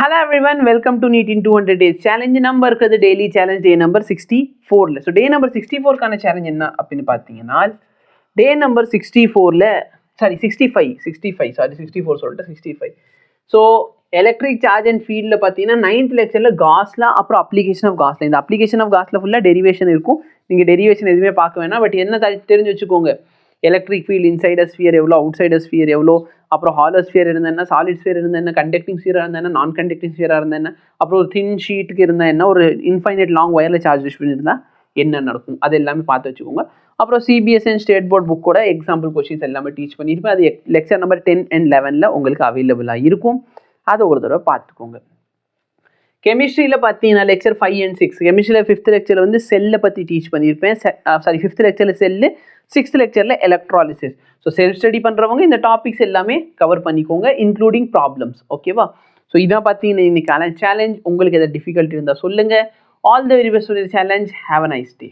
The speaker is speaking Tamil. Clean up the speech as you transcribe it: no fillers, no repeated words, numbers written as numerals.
Hello everyone, welcome to NEET in 200 days challenge number இருக்குது daily challenge day number 64ல. So day number 64 கான challenge என்ன அப்படின்னு பார்த்தீங்கன்னா day number 64ல sorry 64 சொல்லிட்டு 65. So electric charge and fieldல பார்த்தீங்கன்னா 9th lectureல காஸ்ல அப்புறம் application of gasல இந்த application of gasல ஃபுல்லா derivation இருக்கும். நீங்க derivation எதுவுமே பார்க்க வேணாம், பட் என்ன தெரிஞ்சு வச்சுக்கோங்க, electric field inside a sphere எவ்வளோ, அவுட் சைட் அ ஸ்பியர் எவ்வளோ, அப்புறம் ஹாலோ ஸ்பியர் இருந்தால் என்ன, சாலிட் ஸ்பியர் இருந்தால் என்ன, கண்டக்டிங் ஸ்பியராக இருந்தால் என்ன, நான் கண்டக்டிங் ஸ்பியராக இருந்தால் என்ன, அப்புறம் ஒரு தின் ஷீட்டுக்கு இருந்தால் என்ன, ஒரு இன்ஃபைனைட் லாங் ஒயரில் சார்ஜ் டிஸ்ட்ரிபியூஷன் இருந்தால் என்ன நடக்கும், அது எல்லாமே பார்த்து வச்சுக்கோங்க. அப்புறம் சிபிஎஸ்சி அண்ட் ஸ்டேட் போர்ட் புக்கோட எக்ஸாம்பிள் கொஸ்டின்ஸ் எல்லாமே டீச் பண்ணியிருப்பேன். அது லெக்சர் நம்பர் 10 and 11 உங்களுக்கு அவைலபிளாக இருக்கும். அதை ஒரு தடவை பார்த்துக்கோங்க. கெமிஸ்ட்ரியில் பார்த்தீங்கன்னா லெக்சர் 5 and 6, கெமிஸ்ட்ரியில் 5th லெக்சரில் வந்து செல்லை பற்றி டீச் பண்ணியிருப்பேன். 5th லெக்சரில் செல்லு, 6th லெக்சரில் எலக்ட்ராலிசிஸ். ஸோ செல்ஃப் ஸ்டடி பண்ணுறவங்க இந்த டாபிக்ஸ் எல்லாமே கவர் பண்ணிக்கோங்க, இன்க்ளூடிங் ப்ராப்ளம்ஸ். ஓகேவா? ஸோ இதான் பார்த்தீங்கன்னா இன்னைக்கான சேலஞ்ச். உங்களுக்கு எதாவது டிஃபிகல்ட்டி இருந்தால் சொல்லுங்கள். All the very best for the challenge. Have a nice day.